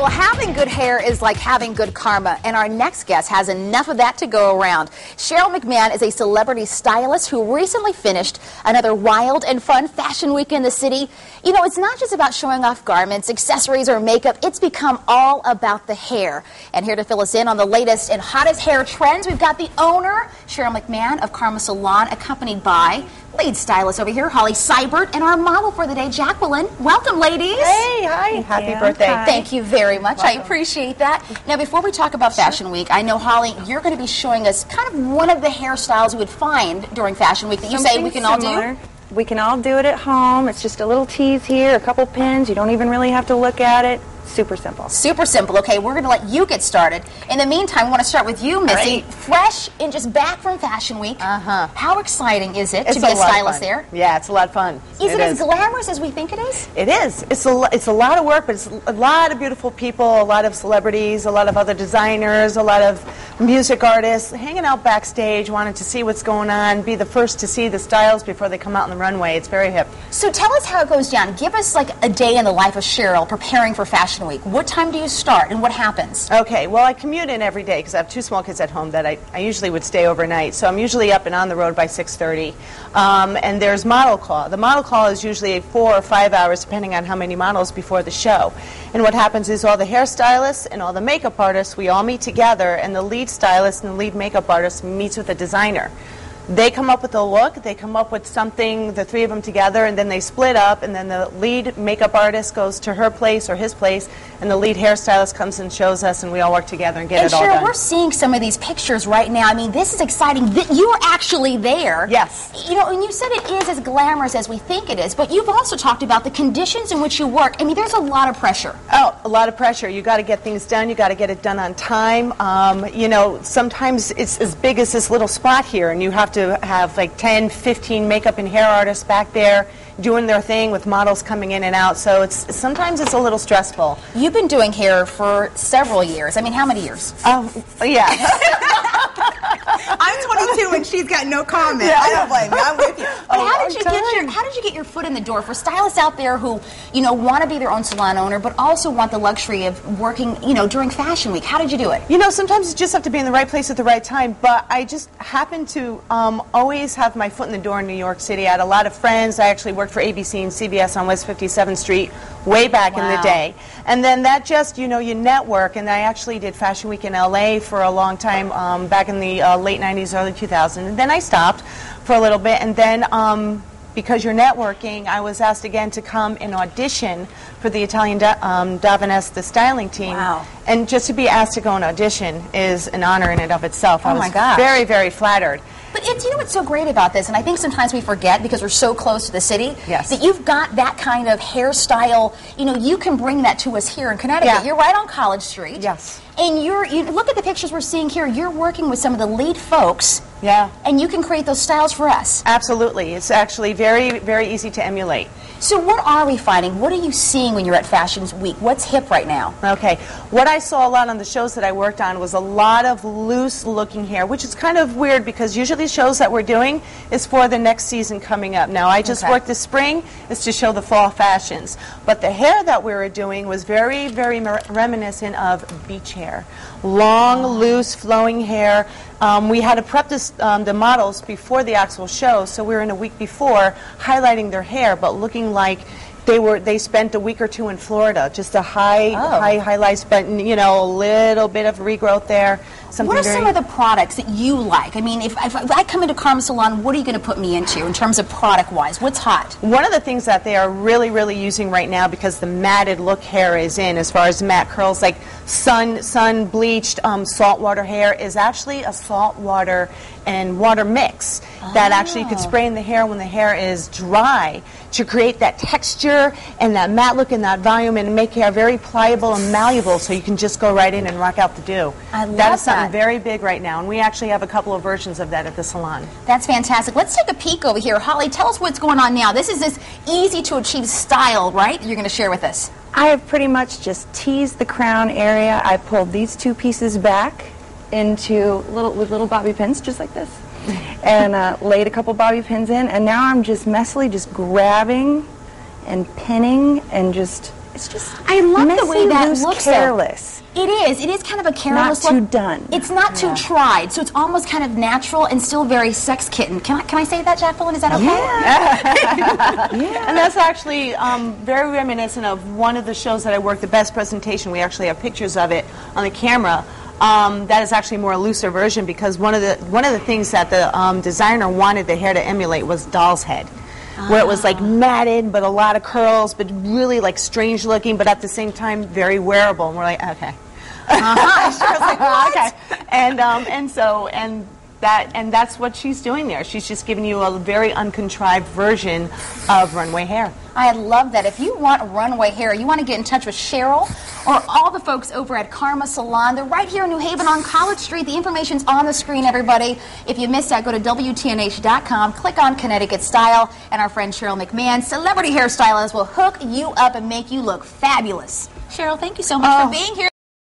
Well, having good hair is like having good karma, and our next guest has enough of that to go around. Cheryl McMahon is a celebrity stylist who recently finished another wild and fun fashion week in the city. You know, it's not just about showing off garments, accessories, or makeup. It's become all about the hair. And here to fill us in on the latest and hottest hair trends, we've got the owner, Cheryl McMahon of Karma Salon, accompanied by lead stylist over here, Holly Seibert, and our model for the day, Jacqueline. Welcome, ladies. Hey, hi. Happy birthday. Hi. Thank you very much. Welcome. I appreciate that. Now, before we talk about Fashion Week, I know, Holly, you're going to be showing us kind of one of the hairstyles we would find during Fashion Week that you say we can all do. We can all do it at home. It's just a little tease here, a couple pins. You don't even really have to look at it. Super simple. Super simple. Okay, we're going to let you get started. In the meantime, I want to start with you, Missy. Right. Fresh and just back from Fashion Week. How exciting is it to be a stylist there? Yeah, it's a lot of fun. Is it as glamorous as we think it is? It is. It's a lot of work, but it's a lot of beautiful people, a lot of celebrities, a lot of other designers, a lot of music artists hanging out backstage, wanting to see what's going on, be the first to see the styles before they come out on the runway. It's very hip. So tell us how it goes down. Give us like a day in the life of Cheryl preparing for Fashion Week. What time do you start and what happens? Okay, well, I commute in every day because I have two small kids at home that I usually would stay overnight. So I'm usually up and on the road by 6:30. And there's model call. The model call is usually 4 or 5 hours depending on how many models before the show. And what happens is all the hairstylists and all the makeup artists, we all meet together, and the lead stylist and the lead makeup artist meets with the designer. They come up with a look, they come up with something, the three of them together, and then they split up, and then the lead makeup artist goes to her place or his place, and the lead hairstylist comes and shows us, and we all work together and get it all done. And Cheryl, we're seeing some of these pictures right now. I mean, this is exciting. You are actually there. Yes. You know, and you said it is as glamorous as we think it is, but you've also talked about the conditions in which you work. I mean, there's a lot of pressure. Oh, a lot of pressure. You got to get things done. You got to get it done on time. You know, sometimes it's as big as this little spot here, and you have to have like 10, 15 makeup and hair artists back there doing their thing with models coming in and out. So sometimes it's a little stressful. You've been doing hair for several years. I mean, how many years? Oh, yeah. I'm 22 and she's got no comment. Yeah, I don't blame you. I'm with you. But how did you get your foot in the door for stylists out there who, you know, want to be their own salon owner but also want the luxury of working, you know, during Fashion Week? How did you do it? You know, sometimes you just have to be in the right place at the right time, but I just happen to always have my foot in the door in New York City. I had a lot of friends. I actually worked for ABC and CBS on West 57th Street way back in the day. And then that just, you know, you network, and I actually did Fashion Week in LA for a long time back in the late 90s, early 2000s. And then I stopped for a little bit, and then because you're networking, I was asked again to come and audition for the Italian Davanese, the styling team. Wow. And just to be asked to go and audition is an honor in and of itself. Oh, my gosh. Very, very flattered. But you know what's so great about this, and I think sometimes we forget because we're so close to the city, that you've got that kind of hairstyle, you know, you can bring that to us here in Connecticut. Yeah. You're right on College Street. Yes. And you look at the pictures we're seeing here, you're working with some of the lead folks. Yeah. And you can create those styles for us. Absolutely. It's actually very, very easy to emulate. So what are we finding? What are you seeing when you're at Fashion Week? What's hip right now? Okay. What I saw a lot on the shows that I worked on was a lot of loose-looking hair, which is kind of weird because usually shows that we're doing is for the next season coming up. Now, I just worked this spring is to show the fall fashions. But the hair that we were doing was very, very reminiscent of beach hair. Long, loose, flowing hair. We had to prep the models before the actual show, so we were in a week before highlighting their hair, but looking like they spent a week or two in Florida, just a high highlights, but you know, a little bit of regrowth there. What are some of the products that you like? I mean, if I come into Karma Salon, what are you going to put me into in terms of product-wise? What's hot? One of the things that they are really, really using right now, because the matted look hair is in, as far as matte curls, like sun-bleached saltwater hair, is actually a saltwater and water mix that actually you could spray in the hair when the hair is dry to create that texture and that matte look and that volume and make hair very pliable and malleable so you can just go right in and rock out the do. I love that is something very big right now, and we actually have a couple of versions of that at the salon. That's fantastic. Let's take a peek over here. Holly, tell us what's going on now. This is this easy-to-achieve style, right, you're going to share with us? I have pretty much just teased the crown area. I pulled these two pieces back into little bobby pins, just like this, and laid a couple bobby pins in, and now I'm just messily just grabbing and pinning and just It's just I love messy, the way that loose, looks. careless. It is. It is kind of a careless Not look. too done. It's not too tried, so it's almost kind of natural and still very sex kitten. Can I say that, Jacqueline? Is that okay? Yeah. And that's actually very reminiscent of one of the shows that I worked, the Best Presentation. We actually have pictures of it on the camera. That is actually a more looser version because one of the things that the designer wanted the hair to emulate was doll's head. Where it was like matted, but a lot of curls, but really like strange looking, but at the same time very wearable. And we're like, okay. Cheryl's like, what? Okay. And that's what she's doing there. She's just giving you a very uncontrived version of runway hair. I love that. If you want runway hair, you want to get in touch with Cheryl or all the folks over at Karma Salon. They're right here in New Haven on College Street. The information's on the screen, everybody. If you missed that, go to WTNH.com, click on Connecticut Style, and our friend Cheryl McMahon, celebrity hairstylist, will hook you up and make you look fabulous. Cheryl, thank you so much for being here.